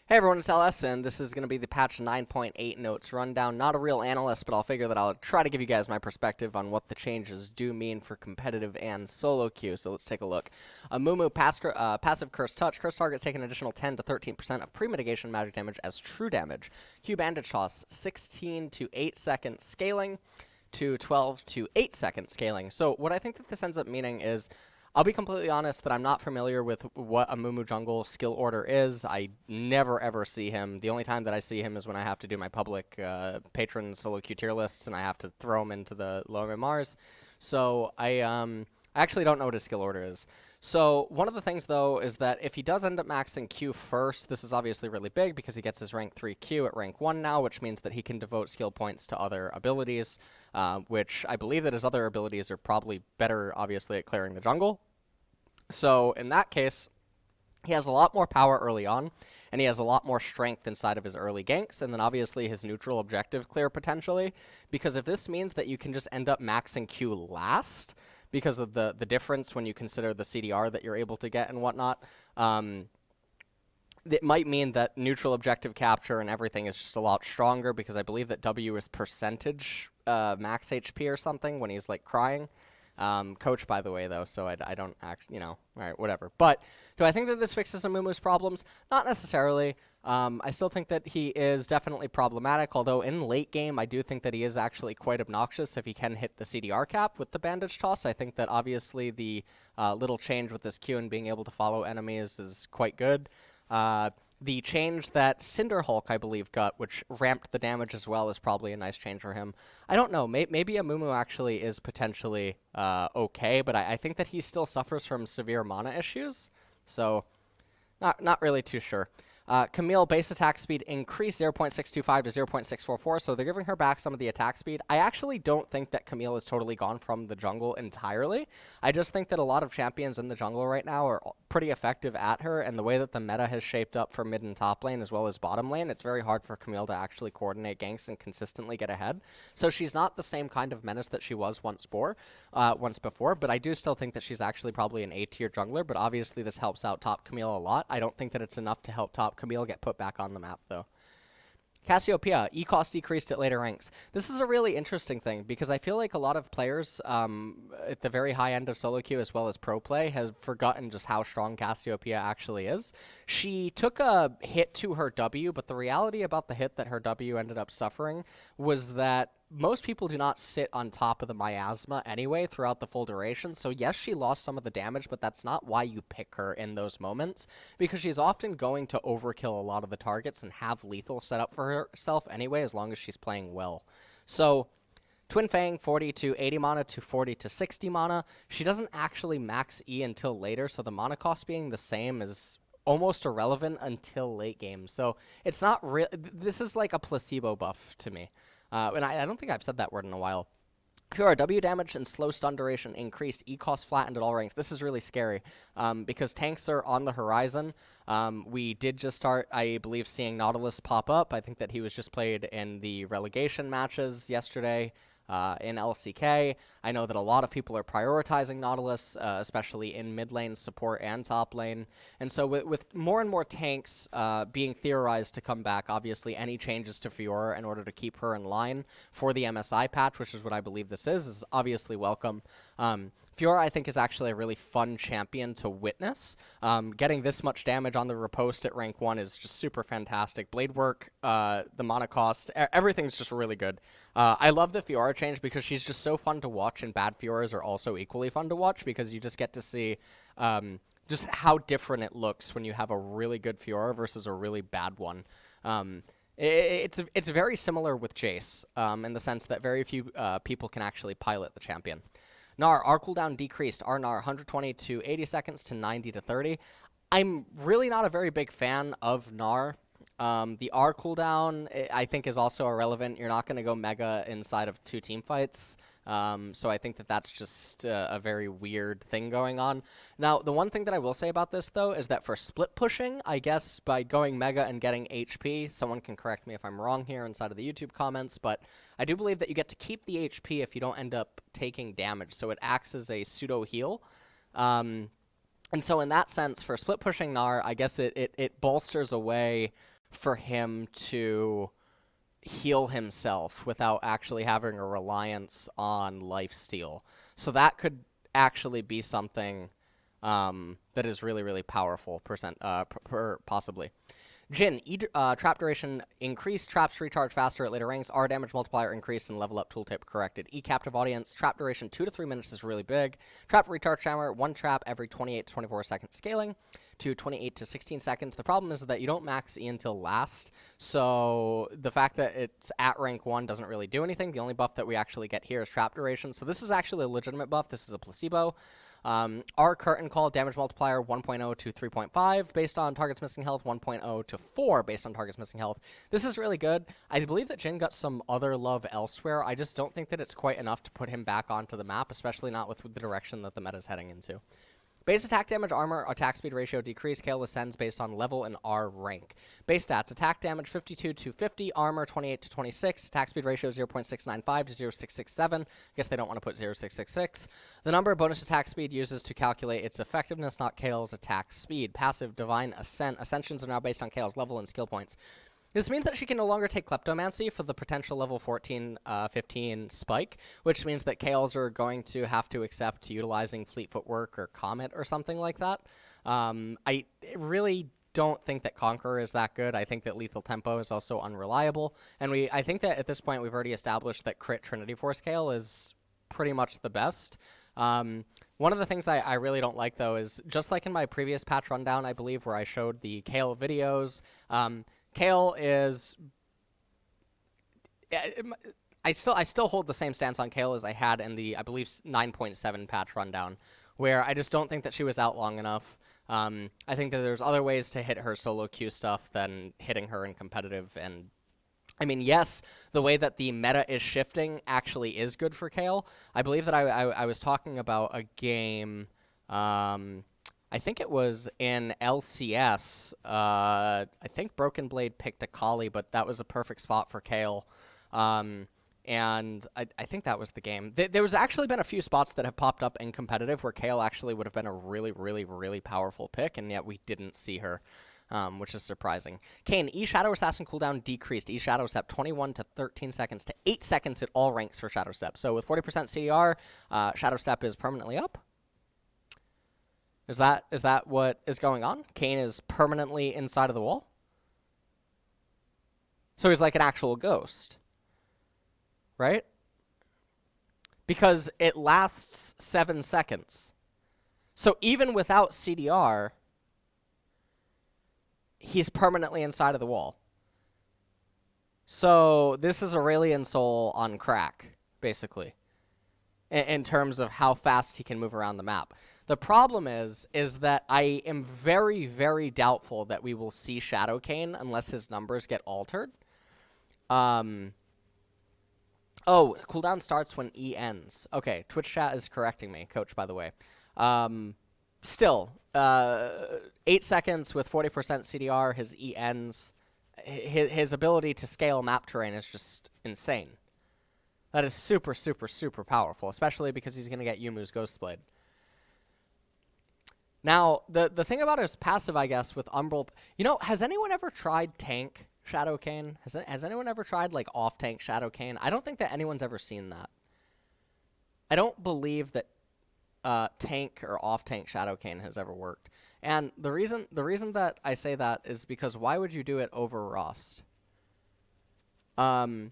Hey everyone, it's LS, and this is going to be the patch 9.8 notes rundown. Not a real analyst, but I'll figure that I'll try to give you guys my perspective on what the changes do mean for competitive and solo queue. So let's take a look. Amumu, passive Curse Touch. Curse targets take an additional 10 to 13% of pre-mitigation magic damage as true damage. Q Bandage Toss, 16 to 8 seconds scaling to 12 to 8 seconds scaling. So what I think that this ends up meaning is, I'll be completely honest that I'm not familiar with what Amumu jungle skill order is. I never ever see him. The only time that I see him is when I have to do my public patron solo queue tier lists and I have to throw him into the low Mars. So I actually don't know what his skill order is. So one of the things though is that if he does end up maxing Q first, this is obviously really big because he gets his rank 3 Q at rank 1 now, which means that he can devote skill points to other abilities, which I believe that his other abilities are probably better, obviously, at clearing the jungle. So in that case, he has a lot more power early on, and he has a lot more strength inside of his early ganks, and then obviously his neutral objective clear potentially, because if this means that you can just end up maxing Q last, because of the difference when you consider the CDR that you're able to get and whatnot, it might mean that neutral objective capture and everything is just a lot stronger, because I believe that W is percentage max HP or something when he's like crying. Coach, by the way, though, so I don't actually, all right, whatever. But do I think that this fixes Amumu's problems? Not necessarily. I still think that he is definitely problematic, although in late game, I do think that he is actually quite obnoxious if he can hit the CDR cap with the Bandage Toss. I think that obviously the little change with this Q and being able to follow enemies is quite good. The change that Cinderhulk, I believe, got, which ramped the damage as well, is probably a nice change for him. I don't know. Maybe Amumu actually is potentially okay, but I think that he still suffers from severe mana issues, so not really too sure. Kamil, base attack speed increased 0.625 to 0.644, so they're giving her back some of the attack speed. I actually don't think that Kamil is totally gone from the jungle entirely. I just think that a lot of champions in the jungle right now are pretty effective at her, and the way that the meta has shaped up for mid and top lane as well as bottom lane, it's very hard for Kamil to actually coordinate ganks and consistently get ahead. So she's not the same kind of menace that she was once before, but I do still think that she's actually probably an A-tier jungler, but obviously this helps out top Kamil a lot. I don't think that it's enough to help top Kamil get put back on the map, though. Cassiopeia, E-cost decreased at later ranks. This is a really interesting thing, because I feel like a lot of players at the very high end of solo queue as well as pro play have forgotten just how strong Cassiopeia actually is. She took a hit to her W, but the reality about the hit that her W ended up suffering was that most people do not sit on top of the miasma anyway throughout the full duration, so yes, she lost some of the damage, but that's not why you pick her in those moments, because she's often going to overkill a lot of the targets and have lethal set up for herself anyway, as long as she's playing well. So Twin Fang, 40 to 80 mana to 40 to 60 mana. She doesn't actually max E until later, so the mana cost being the same is almost irrelevant until late game. So it's not real. This is like a placebo buff to me. And I don't think I've said that word in a while. Fiora, W damage and slow stun duration increased. E-cost flattened at all ranks. This is really scary because tanks are on the horizon. We did just start, I believe, seeing Nautilus pop up. I think that he was just played in the relegation matches yesterday in LCK. I know that a lot of people are prioritizing Nautilus, especially in mid lane support and top lane. And so with more and more tanks being theorized to come back, obviously any changes to Fiora in order to keep her in line for the MSI patch, which is what I believe this is obviously welcome. Fiora, I think, is actually a really fun champion to witness. Getting this much damage on the riposte at rank 1 is just super fantastic. Blade work, the mana cost, everything's just really good. I love the Fiora change because she's just so fun to watch, and bad Fioras are also equally fun to watch because you just get to see just how different it looks when you have a really good Fiora versus a really bad one. It's very similar with Jace in the sense that very few people can actually pilot the champion. Gnar, R cooldown decreased. Gnar 120 to 80 seconds to 90 to 30. I'm really not a very big fan of Gnar. The R cooldown, I think, is also irrelevant. You're not going to go mega inside of 2 team fights. So I think that that's just a very weird thing going on. Now, the one thing that I will say about this, though, is that for split pushing, I guess by going mega and getting HP, someone can correct me if I'm wrong here inside of the YouTube comments, but I do believe that you get to keep the HP if you don't end up taking damage, so it acts as a pseudo heal. And so in that sense, for split pushing Gnar, I guess it bolsters away for him to heal himself without actually having a reliance on lifesteal. So that could actually be something that is really, really powerful, possibly. Jhin, trap duration increased, traps recharge faster at later ranks, R damage multiplier increased, and level up tooltip corrected. E captive audience, trap duration 2 to 3 minutes is really big. Trap recharge timer, 1 trap every 28 to 24 seconds, scaling to 28 to 16 seconds. The problem is that you don't max E until last, so the fact that it's at rank 1 doesn't really do anything. The only buff that we actually get here is trap duration, so this is actually a legitimate buff. This is a placebo. Our curtain call damage multiplier 1.0 to 3.5 based on target's missing health, 1.0 to 4 based on target's missing health. This is really good. I believe that Jhin got some other love elsewhere. I just don't think that it's quite enough to put him back onto the map, especially not with the direction that the meta is heading into. Base attack damage, armor, attack speed ratio decrease. Kayle ascends based on level and R rank. Base stats, attack damage 52 to 50, armor 28 to 26, attack speed ratio 0.695 to 0.667. I guess they don't want to put 0.666. The number of bonus attack speed uses to calculate its effectiveness, not Kayle's attack speed. Passive, divine ascent. Ascensions are now based on Kayle's level and skill points. This means that she can no longer take Kleptomancy for the potential level 14, 15 spike, which means that Kales are going to have to accept utilizing Fleet Footwork or Comet or something like that. I really don't think that Conqueror is that good. I think that Lethal Tempo is also unreliable. And I think that at this point we've already established that Crit Trinity Force Kayle is pretty much the best. One of the things I really don't like, though, is just like in my previous patch rundown, I believe, where I showed the Kayle videos, Kayle is... I still hold the same stance on Kayle as I had in the, I believe, 9.7 patch rundown, where I just don't think that she was out long enough. I think that there's other ways to hit her solo queue stuff than hitting her in competitive. And I mean, yes, the way that the meta is shifting actually is good for Kayle. I believe that I was talking about a game... I think it was in LCS. I think Broken Blade picked Akali, but that was a perfect spot for Kayle. And I think that was the game. There was actually been a few spots that have popped up in competitive where Kayle actually would have been a really, really, really powerful pick, and yet we didn't see her, which is surprising. Kayn, E-Shadow Assassin cooldown decreased. E-Shadow Step 21 to 13 seconds to 8 seconds at all ranks for Shadow Step. So with 40% CDR, Shadow Step is permanently up. Is that what is going on? Kayn is permanently inside of the wall? So he's like an actual ghost. Right? Because it lasts 7 seconds. So even without CDR, he's permanently inside of the wall. So this is Aurelion Soul on crack, basically, in terms of how fast he can move around the map. The problem is that I am very, very doubtful that we will see Shadow Kayn unless his numbers get altered. Oh, cooldown starts when E ends. Okay, Twitch chat is correcting me, Coach, by the way. Still, 8 seconds with 40% CDR, his E ends. His ability to scale map terrain is just insane. That is super, super, super powerful, especially because he's going to get Yumu's Ghost Blade. Now, the thing about his passive, I guess, with Umbral... You know, has anyone ever tried tank Shadow Kayn? Has anyone ever tried, like, off-tank Shadow Kayn? I don't think that anyone's ever seen that. I don't believe that tank or off-tank Shadow Kayn has ever worked. And the reason that I say that is because why would you do it over Rost? And...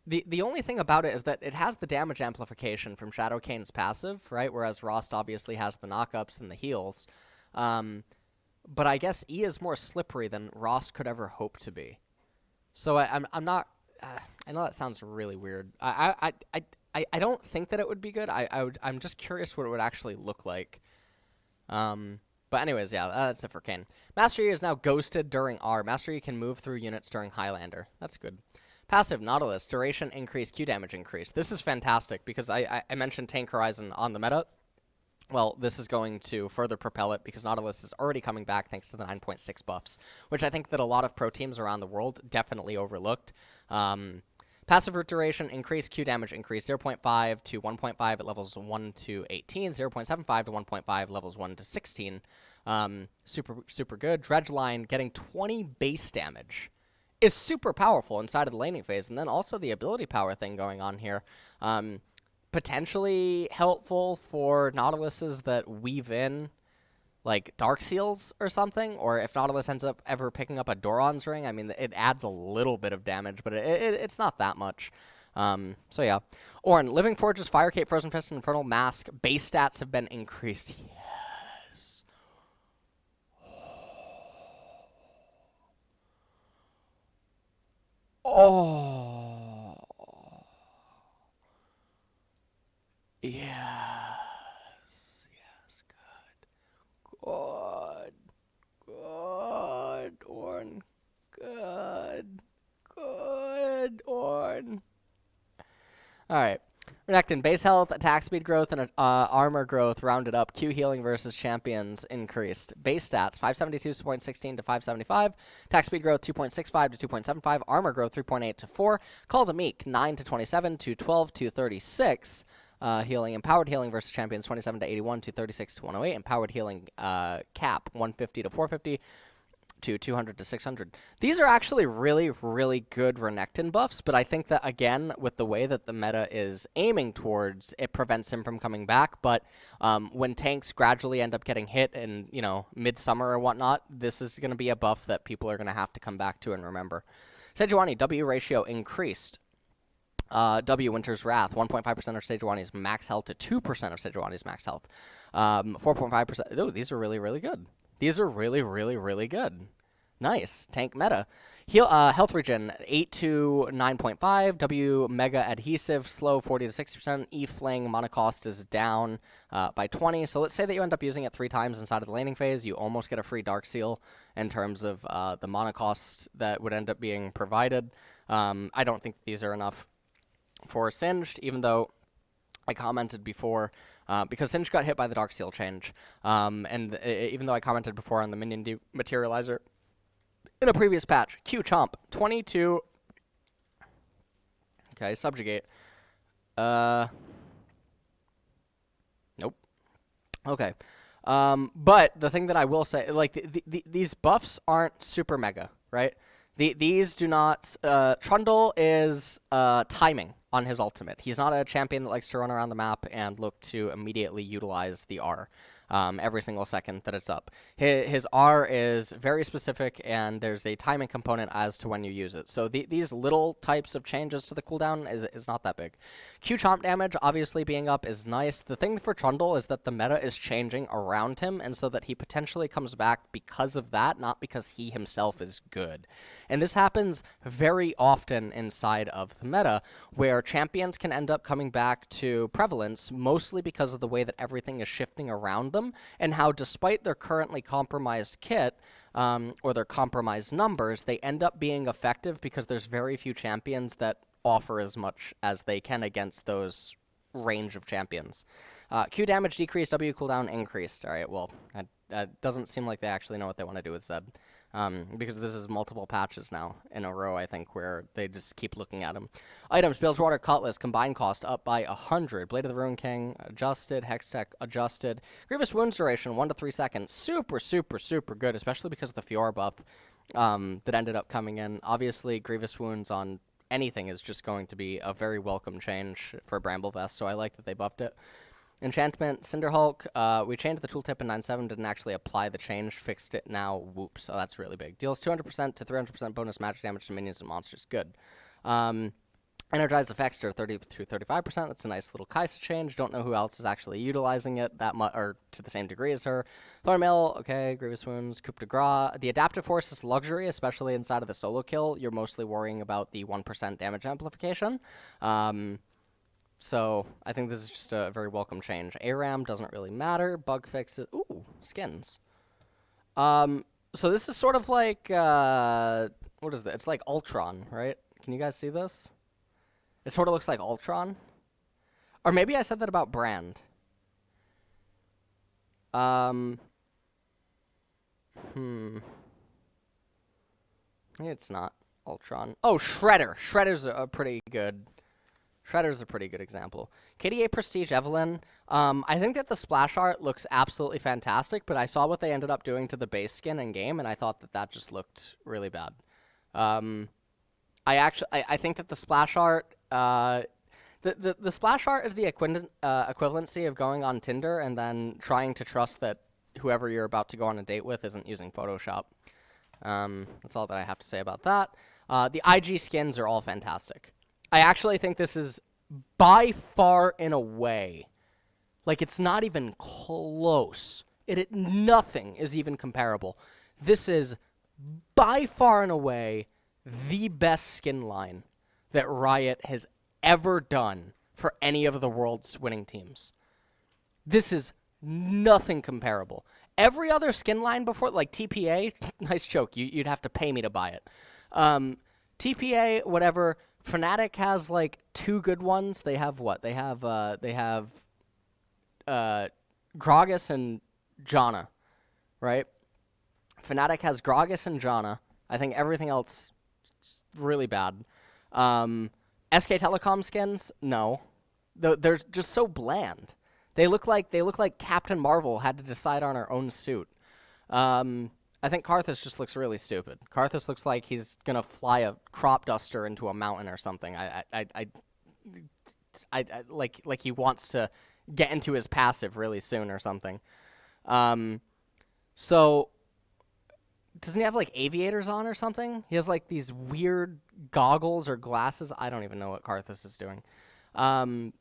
The only thing about it is that it has the damage amplification from Shadow Kayn's passive, right? Whereas Rost obviously has the knockups and the heals. But I guess E is more slippery than Rost could ever hope to be. So I'm not... I know that sounds really weird. I don't think that it would be good. I'm just curious what it would actually look like. But anyways, yeah, that's it for Kayn. Master E is now ghosted during R. Master E can move through units during Highlander. That's good. Passive, Nautilus, duration increase, Q damage increase. This is fantastic because I mentioned Tank Horizon on the meta. Well, this is going to further propel it because Nautilus is already coming back thanks to the 9.6 buffs, which I think that a lot of pro teams around the world definitely overlooked. Passive root duration increase, Q damage increase, 0.5 to 1.5 at levels 1 to 18, 0.75 to 1.5 levels 1 to 16. Super good. Dredgeline getting 20 base damage is super powerful inside of the laning phase. And then also the ability power thing going on here. Potentially helpful for Nautiluses that weave in like Dark Seals or something, or if Nautilus ends up ever picking up a Doran's Ring, I mean, it adds a little bit of damage, but it's not that much. So yeah. Ornn, Living Forges, Fire Cape, Frozen Fist, and Infernal Mask. Base stats have been increased. Yes. Oh. Yes. Yes, good. Good, Ornn. Good, Ornn. Alright. Renekton, base health, attack speed growth, and armor growth rounded up. Q healing versus champions increased. Base stats, 572.16 to 575. Attack speed growth, 2.65 to 2.75. Armor growth, 3.8 to 4. Call the Meek, 9 to 27 to 12 to 36. Healing, empowered healing versus champions, 27 to 81 to 36 to 108. Empowered healing cap, 150 to 450 to 200 to 600. These are actually really, really good Renekton buffs, but I think that, again, with the way that the meta is aiming towards, it prevents him from coming back. But when tanks gradually end up getting hit in, you know, midsummer or whatnot, this is going to be a buff that people are going to have to come back to and remember. Sejuani, W ratio increased. W, Winter's Wrath, 1.5% of Sejuani's max health to 2% of Sejuani's max health. 4.5%. Ooh, these are really, really good. These are really, really, really good. Nice. Tank meta. Health regen, 8 to 9.5. W, Mega Adhesive, slow, 40 to 60%. E, Fling, mana cost is down by 20. So let's say that you end up using it 3 times inside of the laning phase. You almost get a free Dark Seal in terms of the mana cost that would end up being provided. I don't think these are enough for Singed, even though I commented before, because Singed got hit by the Dark Seal change, and even though I commented before on the minion dematerializer in a previous patch, Q Chomp, 22, okay, Subjugate, nope, okay, but the thing that I will say, like, these buffs aren't super mega, right? These do not, Trundle is timing on his ultimate. He's not a champion that likes to run around the map and look to immediately utilize the R every single second that it's up. His R is very specific, and there's a timing component as to when you use it. So these little types of changes to the cooldown is not that big. Q chomp damage, obviously being up, is nice. The thing for Trundle is that the meta is changing around him, and so that he potentially comes back because of that, not because he himself is good. And this happens very often inside of the meta, where champions can end up coming back to prevalence, mostly because of the way that everything is shifting around them, and how despite their currently compromised kit, or their compromised numbers, they end up being effective because there's very few champions that offer as much as they can against those range of champions. Q damage decreased, W cooldown increased. Alright, well, that doesn't seem like they actually know what they want to do with Zed. Because this is multiple patches now in a row, I think, where they just keep looking at them. Items, Bilgewater Cutlass, combined cost up by 100. Blade of the Rune King, adjusted. Hextech, adjusted. Grievous Wounds duration, 1 to 3 seconds. Super, super, super good, especially because of the Fiora buff that ended up coming in. Obviously, Grievous Wounds on anything is just going to be a very welcome change for Bramblevest, so I like that they buffed it. Enchantment Cinderhulk, we changed the tooltip in 9.7, didn't actually apply the change, fixed it now, whoops, so that's really big. Deals 200% to 300% bonus magic damage to minions and monsters, good. Energized effects are 30 through 35%, that's a nice little Kaisa change, don't know who else is actually utilizing it that much, or to the same degree as her. Thornmail, okay, Grievous Wounds, Coup de Gras. The Adaptive Force is luxury, especially inside of the solo kill, you're mostly worrying about the 1% damage amplification. So, I think this is just a very welcome change. ARAM doesn't really matter. Bug fixes. Ooh, skins. So this is sort of like, what is this? It's like Ultron, right? Can you guys see this? It sort of looks like Ultron. Or maybe I said that about Brand. It's not Ultron. Oh, Shredder. Shredder's a pretty good Shredder's a pretty good example. KDA Prestige Evelyn. I think that the splash art looks absolutely fantastic, but I saw what they ended up doing to the base skin in game, and I thought that that just looked really bad. I think that the splash art, the splash art is the equivalency of going on Tinder and then trying to trust that whoever you're about to go on a date with isn't using Photoshop. That's all that I have to say about that. The IG skins are all fantastic. I actually think this is by far and away, like it's not even close. Nothing is even comparable. This is by far and away the best skin line that Riot has ever done for any of the world's winning teams. This is nothing comparable. Every other skin line before, like TPA, nice joke. You'd have to pay me to buy it. TPA, whatever. Fnatic has like 2 good ones. They have what? They have Gragas and Janna, right? Fnatic has Gragas and Janna. I think everything else is really bad. SK Telecom skins, no. They're just so bland. They look like Captain Marvel had to decide on her own suit. I think Karthus just looks really stupid. Karthus looks like he's gonna fly a crop duster into a mountain or something. I like he wants to get into his passive really soon or something. So doesn't he have like aviators on or something? He has like these weird goggles or glasses. I don't even know what Karthus is doing. And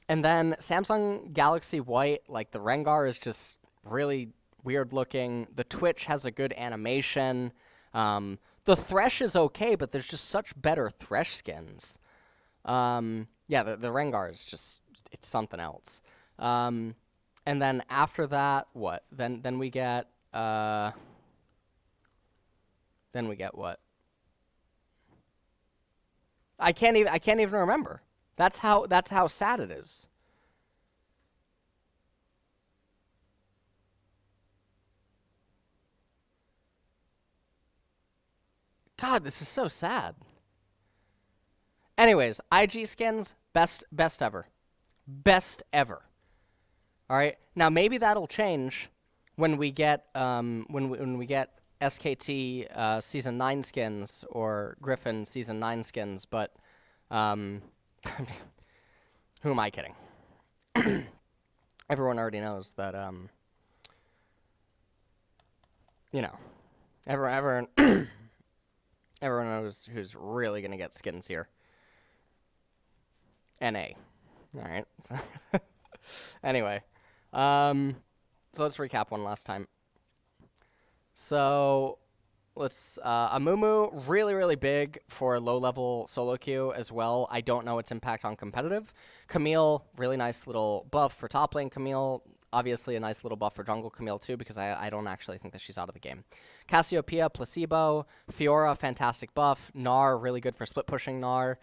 then Samsung Galaxy White, like the Rengar is just really weird looking. The Twitch has a good animation. The Thresh is okay, but there's just such better Thresh skins. Yeah, the Rengar is just, it's something else. And then after that, what? Then we get what? I can't even remember. That's how sad it is. God, this is so sad. Anyways, IG skins, best ever. Best ever. All right. Now maybe that'll change when we get when we get SKT season 9 skins or Griffin season 9 skins, but who am I kidding? Everyone already knows that you know, everyone knows who's really going to get skins here. NA. All right. So anyway, so let's recap one last time. So let's Amumu, really big for low-level solo queue as well. I don't know its impact on competitive. Kamil, really nice little buff for top lane Kamil. Obviously, a nice little buff for jungle Kamil, too, because I don't actually think that she's out of the game. Cassiopeia, placebo. Fiora, fantastic buff. Gnar, really good for split-pushing Gnar,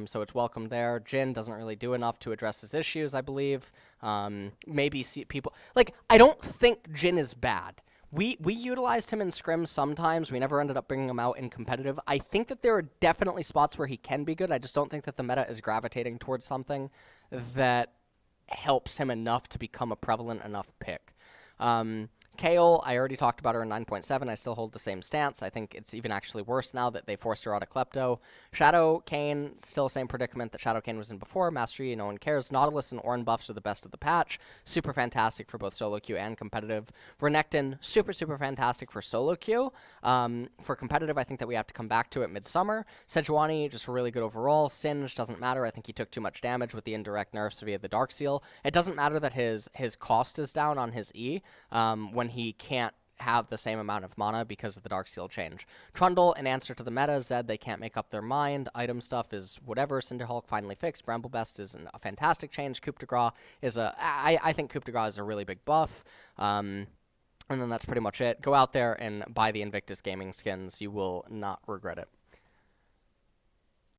so it's welcome there. Jhin doesn't really do enough to address his issues, I believe. Maybe see people... Like, I don't think Jhin is bad. We utilized him in scrim sometimes. We never ended up bringing him out in competitive. I think that there are definitely spots where he can be good. I just don't think that the meta is gravitating towards something that helps him enough to become a prevalent enough pick. Kayle, I already talked about her in 9.7. I still hold the same stance. I think it's even actually worse now that they forced her out of Klepto. Shadow Kayn, still same predicament that Shadow Kayn was in before. Mastery, no one cares. Nautilus and Ornn buffs are the best of the patch. Super fantastic for both solo queue and competitive. Renekton, super fantastic for solo queue. For competitive, I think that we have to come back to it midsummer. Sejuani, just really good overall. Singe, doesn't matter. I think he took too much damage with the indirect nerfs via the Dark Seal. It doesn't matter that his cost is down on his E when he can't have the same amount of mana because of the Dark Seal change. Trundle, in answer to the meta, said they can't make up their mind. Item stuff is whatever. Cinderhulk finally fixed. Bramblebest is a fantastic change. Coup de Grace is I think Coup de Grace is a really big buff. And then that's pretty much it. Go out there and buy the Invictus Gaming skins. You will not regret it.